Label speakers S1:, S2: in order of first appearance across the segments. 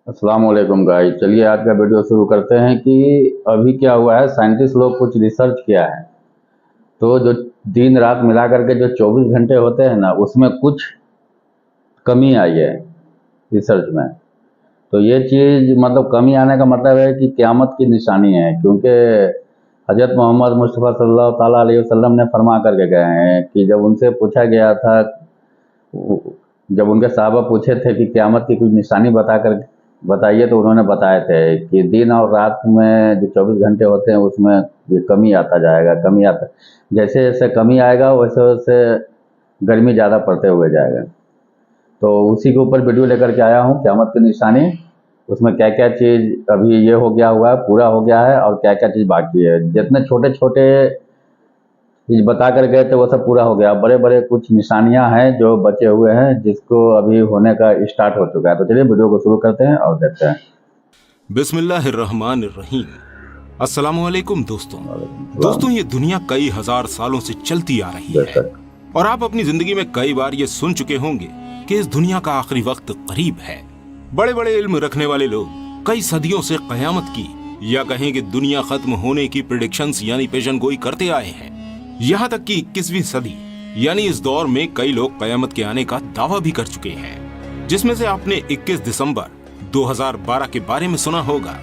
S1: अस्सलाम वालेकुम गाइस। चलिए आज का वीडियो शुरू करते हैं कि अभी क्या हुआ है। साइंटिस्ट लोग कुछ रिसर्च किया है, तो जो दिन रात मिला करके जो 24 घंटे होते हैं ना, उसमें कुछ कमी आई है रिसर्च में। तो ये चीज़ मतलब कमी आने का मतलब है कि क़यामत की निशानी है, क्योंकि हज़रत मोहम्मद मुस्तफ़ा सल्लल्लाहु ताला अलैहि वसल्लम ने फरमा करके गए हैं कि जब उनसे पूछा गया था, जब उनके सहाबा पूछे थे कि क़यामत की कुछ निशानी बताइए, तो उन्होंने बताए थे कि दिन और रात में जो 24 घंटे होते हैं उसमें ये कमी आता जाएगा, कमी आता, जैसे जैसे कमी आएगा वैसे वैसे गर्मी ज़्यादा पड़ते हुए जाएगा। तो उसी के ऊपर वीडियो लेकर के आया हूँ, क़यामत की निशानी। उसमें क्या क्या चीज़ अभी ये हो गया हुआ है, पूरा हो गया है, और क्या क्या चीज़ बाकी है। जितने छोटे छोटे चीज़ बता कर गए थे वो सब पूरा हो गया। बड़े बड़े कुछ निशानियां हैं जो बचे हुए हैं, जिसको अभी होने का स्टार्ट हो चुका है। तो चलिए वीडियो को शुरू करते हैं और देखते हैं।
S2: बिस्मिल्लाहिर्रहमानिर्रहीम। अस्सलामुअलैकुम दोस्तों, ये दुनिया कई हजार सालों से चलती आ रही है और आप अपनी जिंदगी में कई बार ये सुन चुके होंगे कि इस दुनिया का आखिरी वक्त करीब है। बड़े बड़े इल्म रखने वाले लोग कई सदियों से कयामत की या कहें कि दुनिया खत्म होने की प्रेडिक्शंस यानी पेशन गोई करते आए हैं। यहाँ तक कि 21वीं सदी यानी इस दौर में कई लोग कयामत के आने का दावा भी कर चुके हैं, जिसमें से आपने 21 दिसंबर 2012 के बारे में सुना होगा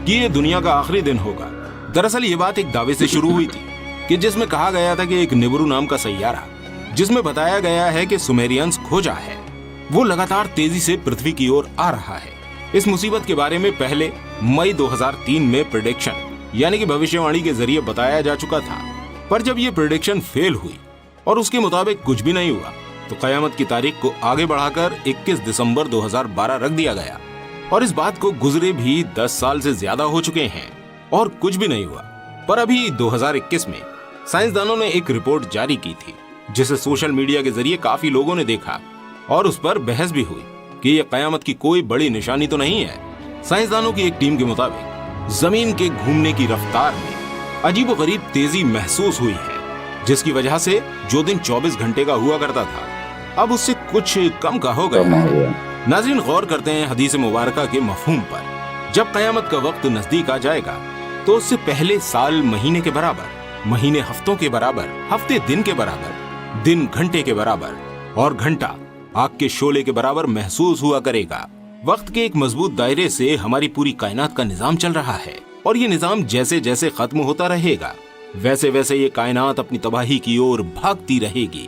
S2: कि ये दुनिया का आखिरी दिन होगा। दरअसल ये बात एक दावे से शुरू हुई थी कि जिसमें कहा गया था कि एक निब्रू नाम का सैयारा, जिसमें बताया गया है कि सुमेरियंस खोजा है, वो लगातार तेजी से पृथ्वी की ओर आ रहा है। इस मुसीबत के बारे में पहले मई 2003 में प्रेडिक्शन यानी कि भविष्यवाणी के जरिए बताया जा चुका था, पर जब ये प्रेडिक्शन फेल हुई और उसके मुताबिक कुछ भी नहीं हुआ, तो कयामत की तारीख को आगे बढ़ाकर 21 दिसंबर 2012 रख दिया गया। और इस बात को गुजरे भी 10 साल से ज्यादा हो चुके हैं और कुछ भी नहीं हुआ। पर अभी 2021 में साइंसदानों ने एक रिपोर्ट जारी की थी, जिसे सोशल मीडिया के जरिए काफी लोगों ने देखा और उस पर बहस भी हुई कि ये कयामत की कोई बड़ी निशानी तो नहीं है। साइंसदानों की एक टीम के मुताबिक जमीन के घूमने की रफ्तार में अजीबोगरीब तेजी महसूस हुई है, जिसकी वजह से जो दिन 24 घंटे का हुआ करता था अब उससे कुछ कम का हो गया है। नाज़रीन, गौर करते हैं हदीस मुबारका के मफहूम पर। जब कयामत का वक्त नजदीक आ जाएगा तो उससे पहले साल महीने के बराबर, महीने हफ्तों के बराबर, हफ्ते दिन के बराबर, दिन घंटे के बराबर और घंटा आग के शोले के बराबर महसूस हुआ करेगा। वक्त के एक मजबूत दायरे से हमारी पूरी कायनात का निजाम चल रहा है और ये निजाम जैसे जैसे खत्म होता रहेगा वैसे वैसे ये कायनात अपनी तबाही की ओर भागती रहेगी।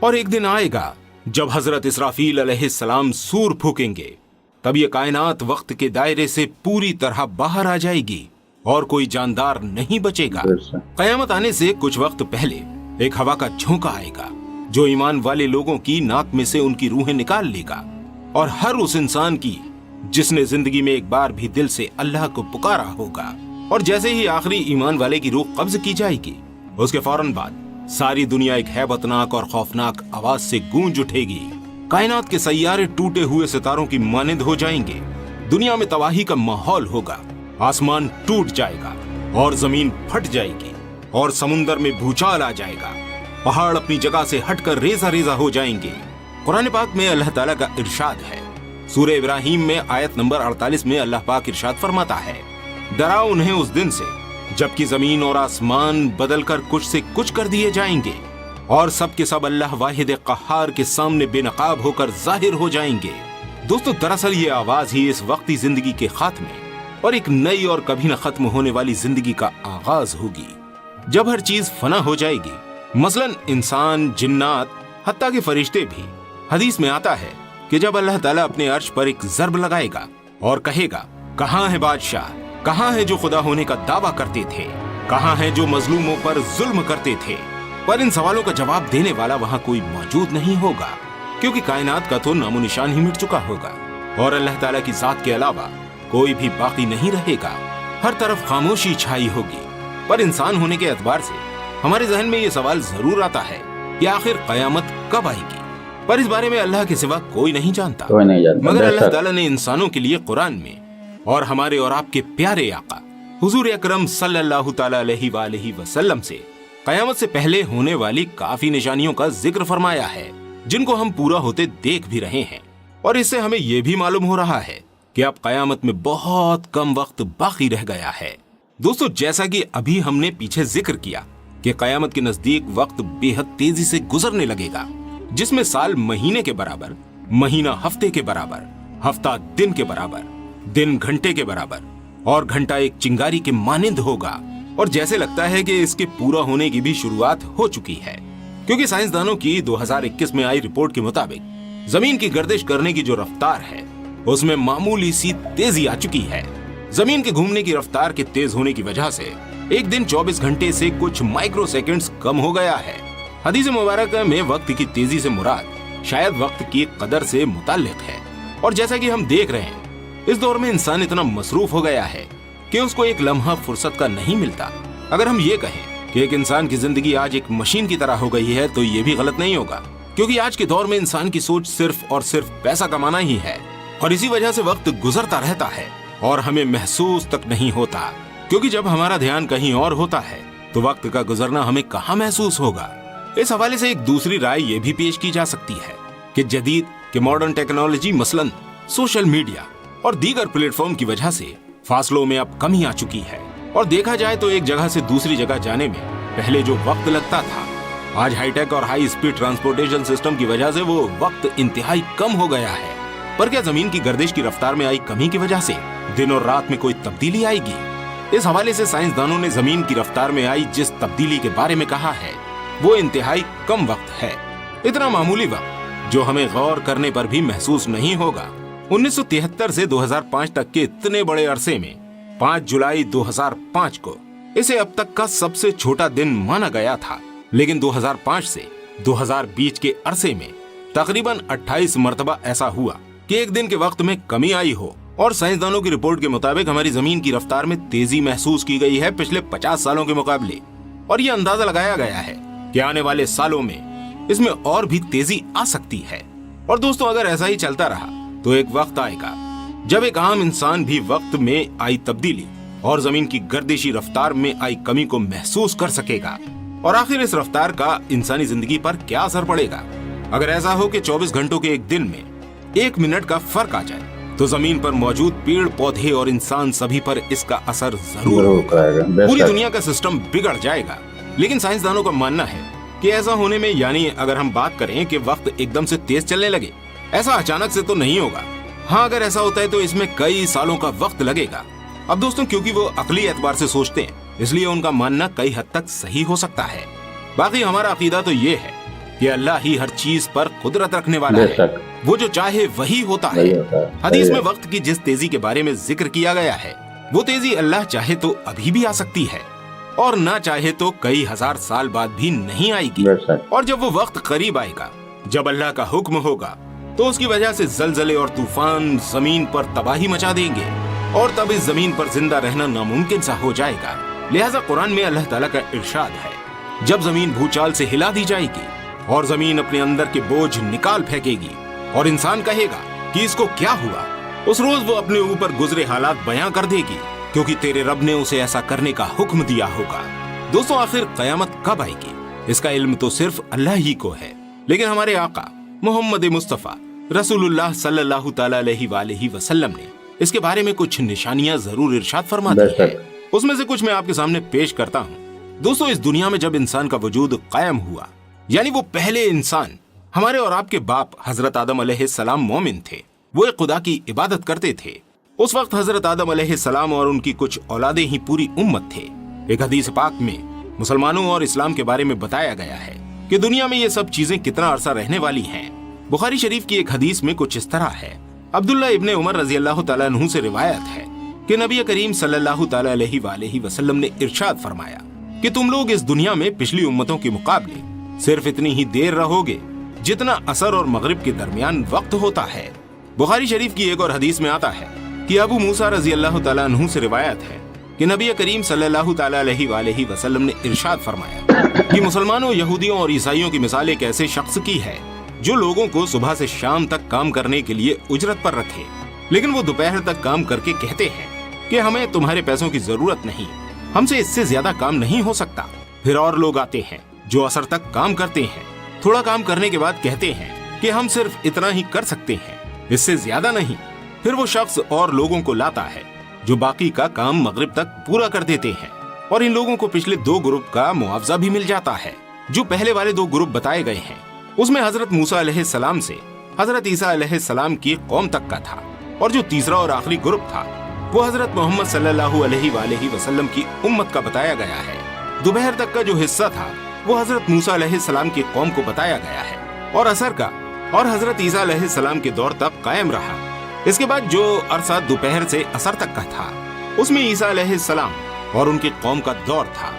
S2: और एक दिन आएगा जब हजरत इसराफील अलैहिस्सलाम सूर फूकेंगे, तब ये कायनात वक्त के दायरे से पूरी तरह बाहर आ जाएगी और कोई जानदार नहीं बचेगा। कयामत आने से कुछ वक्त पहले एक हवा का झोंका आएगा जो ईमान वाले लोगों की नाक में से उनकी रूहें निकाल लेगा, और हर उस इंसान की जिसने जिंदगी में एक बार भी दिल से अल्लाह को पुकारा होगा। और जैसे ही आखिरी ईमान वाले की रूह कब्ज की जाएगी, उसके फौरन बाद सारी दुनिया एक हैबतनाक और खौफनाक आवाज से गूंज उठेगी। कायनात के सैयारे टूटे हुए सितारों की मानिंद हो जाएंगे, दुनिया में तबाही का माहौल होगा, आसमान टूट जाएगा और जमीन फट जाएगी और समुंदर में भूचाल आ जाएगा, पहाड़ अपनी जगह से हटकर रेजा रेजा हो जाएंगे। कुरान पाक में अल्लाह ताला का इरशाद है, सूरह इब्राहिम में आयत नंबर 48 में अल्लाह पाक इरशाद फरमाता है, डराओ उन्हें उस दिन से जबकि जमीन और आसमान बदलकर कुछ से कुछ कर दिए जाएंगे और सब के सब अल्लाह वाहिद कहार के सामने बेनकाब होकर जाहिर हो जाएंगे। दोस्तों, दरअसल ये आवाज ही इस वक्ती जिंदगी के खात्मे और एक नई और कभी न खत्म होने वाली जिंदगी का आगाज होगी, जब हर चीज फना हो जाएगी, मसलन इंसान, जिन्नात, हत्ता के फरिश्ते भी। हदीस में आता है कि जब अल्लाह ताला अपने अर्श पर एक जर्ब लगाएगा और कहेगा, कहाँ है बादशाह, कहाँ है जो खुदा होने का दावा करते थे, कहाँ है जो मजलूमों पर जुल्म करते थे। पर इन सवालों का जवाब देने वाला वहाँ कोई मौजूद नहीं होगा, क्योंकि कायनात का तो नामो निशान ही मिट चुका होगा और अल्लाह ताला की जात के अलावा कोई भी बाकी नहीं रहेगा। हर तरफ खामोशी छाई होगी। पर इंसान होने के एतबार से हमारे जहन में ये सवाल जरूर आता है कि आखिर कयामत कब आएगी, पर इस बारे में अल्लाह के सिवा कोई नहीं जानता। मगर अल्लाह ताला ने इंसानों के लिए कुरान में और हमारे और आपके प्यारे आका हुजूर अकरम सल्लल्लाहु ताला अलैहि वसल्लम से कयामत से पहले होने वाली काफी निशानियों का जिक्र फरमाया है, जिनको हम पूरा होते देख भी रहे हैं। और इससे हमें यह भी मालूम हो रहा है कि अब कयामत में बहुत कम वक्त बाकी रह गया है। दोस्तों, जैसा कि अभी हमने पीछे जिक्र किया कि कयामत के नजदीक वक्त बेहद तेजी से गुजरने लगेगा, जिसमें साल महीने के बराबर, महीना हफ्ते के बराबर, हफ्ता दिन के बराबर, दिन घंटे के बराबर और घंटा एक चिंगारी के मानिंद होगा। और जैसे लगता है कि इसके पूरा होने की भी शुरुआत हो चुकी है, क्योंकि साइंसदानों की 2021 में आई रिपोर्ट के मुताबिक जमीन की गर्दिश करने की जो रफ्तार है उसमें मामूली सी तेजी आ चुकी है। जमीन के घूमने की रफ्तार के तेज होने की वजह से एक दिन 24 घंटे से कुछ माइक्रो सेकेंड्स कम हो गया है। हदीस मुबारक में वक्त की तेजी से मुराद शायद वक्त की कदर से मुताल्लिक है। और जैसा कि हम देख रहे हैं, इस दौर में इंसान इतना मसरूफ हो गया है कि उसको एक लम्हा फुर्सत का नहीं मिलता। अगर हम ये कहें कि एक इंसान की जिंदगी आज एक मशीन की तरह हो गई है तो ये भी गलत नहीं होगा, क्योंकि आज के दौर में इंसान की सोच सिर्फ और सिर्फ पैसा कमाना ही है। और इसी वजह से वक्त गुजरता रहता है और हमें महसूस तक नहीं होता, क्योंकि जब हमारा ध्यान कहीं और होता है तो वक्त का गुजरना हमें कहाँ महसूस होगा। इस हवाले से एक दूसरी राय ये भी पेश की जा सकती है कि जदीद के मॉडर्न टेक्नोलॉजी मसलन सोशल मीडिया और दीगर प्लेटफॉर्म की वजह से फासलों में अब कमी आ चुकी है। और देखा जाए तो एक जगह से दूसरी जगह जाने में पहले जो वक्त लगता था, आज हाईटेक और हाई स्पीड ट्रांसपोर्टेशन सिस्टम की वजह से वो वक्त इंतहाई कम हो गया है। पर क्या जमीन की गर्दिश की रफ्तार में आई कमी की वजह से दिन और रात में कोई तब्दीली आएगी? इस हवाले से साइंसदानों ने जमीन की रफ्तार में आई जिस तब्दीली के बारे में कहा है वो इंतहाई कम वक्त है, इतना मामूली वक्त जो हमें गौर करने पर भी महसूस नहीं होगा। 1973 से 2005 तक के इतने बड़े अरसे में 5 जुलाई 2005 को इसे अब तक का सबसे छोटा दिन माना गया था, लेकिन 2005 से 2020 के अरसे में तकरीबन 28 मरतबा ऐसा हुआ कि एक दिन के वक्त में कमी आई हो। और साइंसदानों की रिपोर्ट के मुताबिक हमारी जमीन की रफ्तार में तेजी महसूस की गई है पिछले 50 सालों के मुकाबले। और ये अंदाजा लगाया गया है कि आने वाले सालों में इसमें और भी तेजी आ सकती है। और दोस्तों, अगर ऐसा ही चलता रहा तो एक वक्त आएगा जब एक आम इंसान भी वक्त में आई तब्दीली और जमीन की गर्दिशी रफ्तार में आई कमी को महसूस कर सकेगा। और आखिर इस रफ्तार का इंसानी जिंदगी पर क्या असर पड़ेगा? अगर ऐसा हो कि 24 घंटों के एक दिन में 1 मिनट का फर्क आ जाए तो जमीन पर मौजूद पेड़ पौधे और इंसान सभी पर इसका असर जरूर होगा। पूरी दुनिया का सिस्टम बिगड़ जाएगा। लेकिन साइंसदानों का मानना है कि ऐसा होने में, यानी अगर हम बात करें कि वक्त एकदम से तेज चलने लगे, ऐसा अचानक से तो नहीं होगा। हाँ, अगर ऐसा होता है तो इसमें कई सालों का वक्त लगेगा। अब दोस्तों, क्योंकि वो अकली एतबार से सोचते हैं, इसलिए उनका मानना कई हद तक सही हो सकता है। बाकी हमारा अकीदा तो ये है कि अल्लाह ही हर चीज पर कुदरत रखने वाला है, वो जो चाहे वही होता है। हदीस में वक्त की जिस तेजी के बारे में जिक्र किया गया है, वो तेजी अल्लाह चाहे तो अभी भी आ सकती है और ना चाहे तो कई हजार साल बाद भी नहीं आएगी। और जब वो वक्त करीब आएगा, जब अल्लाह का हुक्म होगा, तो उसकी वजह से जलजले और तूफान जमीन पर तबाही मचा देंगे और तब इस जमीन पर जिंदा रहना नामुमकिन सा हो जाएगा। लिहाजा कुरान में अल्लाह ताला का इरशाद है, जब जमीन भूचाल से हिला दी जाएगी और जमीन अपने अंदर के बोझ निकाल फेंकेगी और इंसान कहेगा कि इसको क्या हुआ, उस रोज वो अपने ऊपर गुजरे हालात बयां कर देगी, क्योंकि तेरे रब ने उसे ऐसा करने का हुक्म दिया होगा। दोस्तों, आखिर कयामत कब आएगी, इसका इल्म तो सिर्फ अल्लाह ही को है। लेकिन हमारे आका मोहम्मद मुस्तफा रसूलुल्लाह सल्लल्लाहु तआला अलैहि वसल्लम ने इसके बारे में कुछ निशानियां जरूर इरशाद फरमा दी है। उसमें से कुछ मैं आपके सामने पेश करता हूँ। दोस्तों, इस दुनिया में जब इंसान का वजूद कायम हुआ, यानी वो पहले इंसान, हमारे और आपके बाप हजरत आदम अलैहिस्सलाम मोमिन थे, वो एक खुदा की इबादत करते थे। उस वक्त हजरत आदम अलैहिस्सलाम और उनकी कुछ औलादे ही पूरी उम्मत थे। एक हदीस पाक में मुसलमानों और इस्लाम के बारे में बताया गया है कि दुनिया में ये सब चीजें कितना अरसा रहने वाली हैं। बुखारी शरीफ की एक हदीस में कुछ इस तरह है। अब्दुल्ला इब्ने उमर रजी अल्लाह तआला अन्हु से रिवायत है कि नबी करीम सल्लल्लाहु तआला अलैहि वसल्लम ने इरशाद फरमाया कि तुम लोग इस दुनिया में पिछली उम्मतों के मुकाबले सिर्फ इतनी ही देर रहोगे जितना असर और मगरिब के दरमियान वक्त होता है। बुखारी शरीफ की एक और हदीस में आता है कि अबू मूसा रजी अल्लाह तआला अन्हु से रिवायत है कि नबी करीम सल्लल्लाहु तआला अलैहि वसल्लम ने इरशाद फरमाया कि मुसलमानों, यहूदियों और ईसाइयों की मिसाल एक ऐसे शख्स की है जो लोगों को सुबह से शाम तक काम करने के लिए उजरत पर रखे, लेकिन वो दोपहर तक काम करके कहते हैं कि हमें तुम्हारे पैसों की जरूरत नहीं, हमसे इससे ज्यादा काम नहीं हो सकता। फिर और लोग आते हैं जो असर तक काम करते हैं, थोड़ा काम करने के बाद कहते हैं कि हम सिर्फ इतना ही कर सकते हैं, इससे ज्यादा नहीं। پھر وہ شخص اور لوگوں کو لاتا ہے جو باقی کا کام مغرب تک پورا کر دیتے ہیں، اور ان لوگوں کو پچھلے 2 گروپ کا معاوضہ بھی مل جاتا ہے۔ جو پہلے والے 2 گروپ بتائے گئے ہیں اس میں حضرت موسیٰ علیہ السلام سے حضرت عیسیٰ علیہ السلام کی قوم تک کا تھا، اور جو تیسرا اور آخری گروپ تھا وہ حضرت محمد صلی اللہ علیہ وآلہ وسلم کی امت کا بتایا گیا ہے۔ دوپہر تک کا جو حصہ تھا وہ حضرت موسیٰ علیہ السلام کی قوم کو بتایا گیا ہے، اور عصر کا اور حضرت عیسیٰ علیہ السلام کے دور تک قائم رہا۔ اس کے بعد جو عرصہ دوپہر سے عصر تک کا تھا اس میں عیسیٰ علیہ السلام اور ان کی قوم کا دور تھا،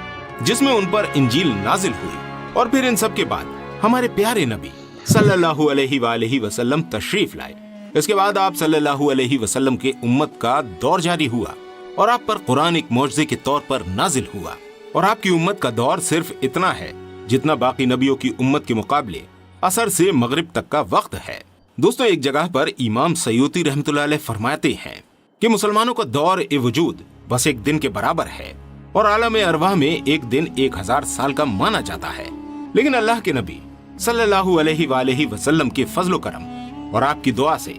S2: جس میں ان پر انجیل نازل ہوئی، اور پھر ان سب کے بعد ہمارے پیارے نبی صلی اللہ علیہ وآلہ وسلم تشریف لائے۔ اس کے بعد آپ صلی اللہ علیہ وسلم کے امت کا دور جاری ہوا، اور آپ پر قرآن ایک معجزے کے طور پر نازل ہوا، اور آپ کی امت کا دور صرف اتنا ہے جتنا باقی نبیوں کی امت کے مقابلے عصر سے مغرب تک کا وقت ہے۔ دوستو، ایک جگہ پر امام سیوطی رحمۃ اللہ علیہ فرماتے ہیں کہ مسلمانوں کا دور وجود بس ایک دن کے برابر ہے، اور عالم ارواح میں ایک دن 1000 سال کا مانا جاتا ہے، لیکن اللہ کے نبی صلی اللہ علیہ وآلہ وسلم کے فضل و کرم اور آپ کی دعا سے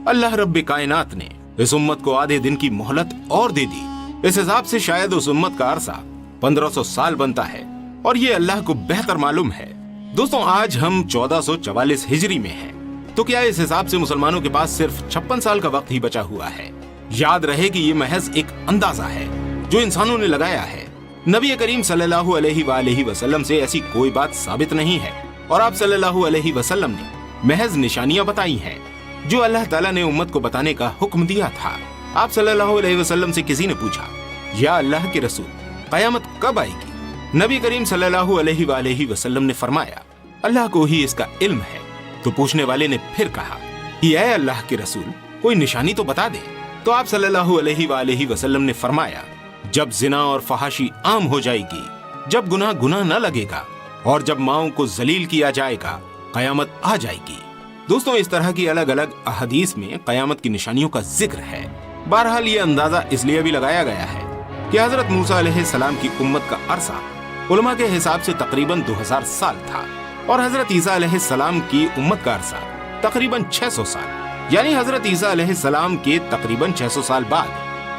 S2: اللہ رب کائنات نے اس امت کو آدھے دن کی مہلت اور دے دی۔ اس حساب سے شاید اس امت کا عرصہ 1500 سال بنتا ہے، اور یہ اللہ کو بہتر معلوم ہے۔ دوستوں، آج ہم 1444 ہجری میں ہیں، تو کیا اس حساب سے مسلمانوں کے پاس صرف 56 سال کا وقت ہی بچا ہوا ہے؟ یاد رہے کہ یہ محض ایک اندازہ ہے جو انسانوں نے لگایا ہے۔ نبی کریم صلی اللہ علیہ وآلہ وسلم سے ایسی کوئی بات ثابت نہیں ہے، اور آپ صلی اللہ علیہ وسلم نے محض نشانیاں بتائی ہیں جو اللہ تعالیٰ نے امت کو بتانے کا حکم دیا تھا۔ آپ صلی اللہ علیہ وسلم سے کسی نے پوچھا، یا اللہ کے رسول، قیامت کب آئے گی؟ نبی کریم صلی اللہ علیہ وآلہ وسلم نے فرمایا، اللہ کو ہی اس کا علم ہے۔ تو پوچھنے والے نے پھر کہا، اے اللہ کے رسول، کوئی نشانی تو بتا دے۔ تو آپ صلی اللہ علیہ وآلہ وسلم نے فرمایا، جب زنا اور فحاشی عام ہو جائے گی، جب گناہ نہ لگے گا، اور جب ماؤں کو ذلیل کیا جائے گا، قیامت آ جائے گی۔ دوستوں، اس طرح کی الگ الگ احادیث میں قیامت کی نشانیوں کا ذکر ہے۔ بہرحال یہ اندازہ اس لیے بھی لگایا گیا ہے کہ حضرت موسیٰ علیہ السلام کی امت کا عرصہ علماء کے حساب سے تقریباً 2000 سال تھا، اور حضرت عیسیٰ علیہ السلام کی امت کا عرصہ تقریباً 600 سال، یعنی حضرت عیسیٰ علیہ السلام کے تقریباً 600 سال بعد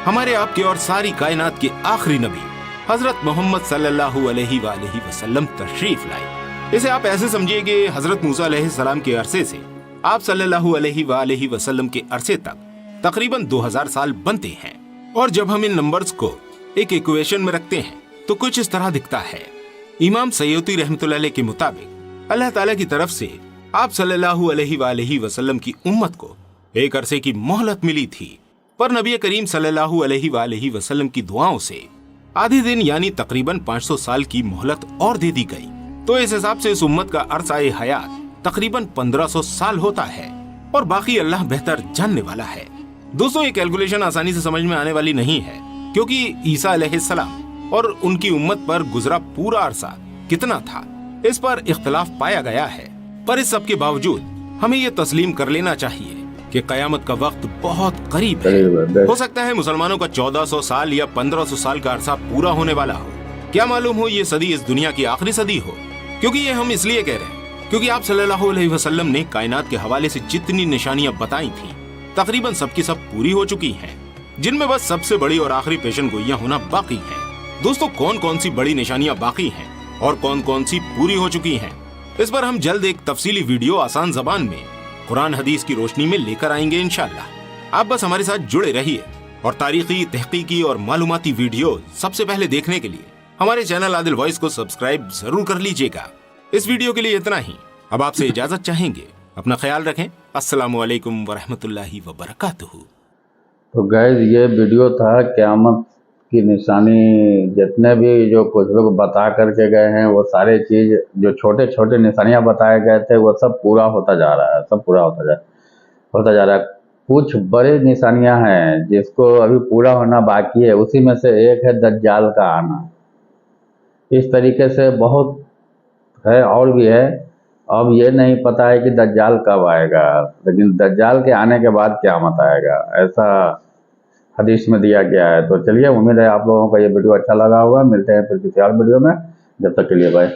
S2: ہمارے آپ کے اور ساری کائنات کے آخری نبی حضرت محمد صلی اللہ علیہ وآلہ وسلم تشریف لائے۔ اسے آپ ایسے سمجھیے کہ حضرت موسیٰ علیہ السلام کے عرصے سے آپ صلی اللہ علیہ وآلہ وسلم کے عرصے تک تقریباً 2000 سال بنتے ہیں، اور جب ہم ان نمبرز کو ایک ایکویشن میں رکھتے ہیں تو کچھ اس طرح دکھتا ہے۔ امام سیوطی رحمۃ اللہ علیہ کے مطابق اللہ تعالیٰ کی طرف سے آپ صلی اللہ علیہ وآلہ وسلم کی امت کو ایک عرصے کی مہلت ملی تھی، پر نبی کریم صلی اللہ علیہ وآلہ وسلم کی دعاؤں سے آدھے دن یعنی تقریباً 500 سال کی مہلت اور دے دی گئی۔ تو اس حساب سے اس امت کا عرصہ حیات تقریباً 1500 سال ہوتا ہے، اور باقی اللہ بہتر جاننے والا ہے۔ دوستوں، یہ کیلکولیشن آسانی سے سمجھ میں آنے والی نہیں ہے، کیونکہ عیسیٰ علیہ السلام اور ان کی امت پر گزرا پورا عرصہ کتنا تھا، اس پر اختلاف پایا گیا ہے۔ پر اس سب کے باوجود ہمیں یہ تسلیم کر لینا چاہیے کہ قیامت کا وقت بہت قریب ہے۔ ہو سکتا ہے مسلمانوں کا 1400 سال یا 1500 سال کا عرصہ پورا ہونے والا ہو، کیا معلوم ہو یہ صدی اس دنیا کی آخری صدی ہو، کیونکہ یہ ہم اس لیے کہہ رہے ہیں کیونکہ آپ صلی اللہ علیہ وسلم نے کائنات کے حوالے سے جتنی نشانیاں بتائی تھیں تقریباً سب کی سب پوری ہو چکی ہیں، جن میں بس سب سے بڑی اور آخری پیشن گوئیاں ہونا باقی ہیں۔ دوستوں، کون کون سی بڑی نشانیاں باقی ہیں اور کون کون سی پوری ہو چکی ہیں، اس پر ہم جلد ایک تفصیلی ویڈیو آسان زبان میں قرآن حدیث کی روشنی میں لے کر آئیں گے انشاءاللہ۔ آپ بس ہمارے ساتھ جڑے رہیے، اور تاریخی، تحقیقی اور معلوماتی ویڈیو سب سے پہلے دیکھنے کے لیے ہمارے چینل عادل وائس کو سبسکرائب ضرور کر لیجئے گا۔ اس ویڈیو کے لیے اتنا ہی، اب آپ سے اجازت چاہیں گے۔ اپنا خیال رکھیں۔ السلام علیکم ورحمۃ اللہ وبرکاتہ۔
S1: تو گائز، یہ ویڈیو تھا قیامت کی نشانی، جتنے بھی جو کچھ لوگ بتا کر کے گئے ہیں وہ سارے چیز جو چھوٹے چھوٹے نشانیاں بتائے گئے تھے وہ سب پورا ہوتا جا رہا ہے، سب پورا ہوتا جا رہا ہے۔ کچھ بڑے نشانیاں ہیں جس کو ابھی پورا ہونا باقی ہے، اسی میں سے ایک ہے دجال کا آنا۔ اس طریقے سے بہت ہے اور بھی ہے، اب یہ نہیں پتا ہے کہ دجال کب آئے گا، لیکن دجال کے آنے کے بعد قیامت آئے گا، ایسا حدیث میں دیا گیا ہے۔ تو چلیے، امید ہے آپ لوگوں کو یہ ویڈیو اچھا لگا ہوگا۔ ملتے ہیں پھر کسی اور ویڈیو میں، جب تک کے لیے بائے۔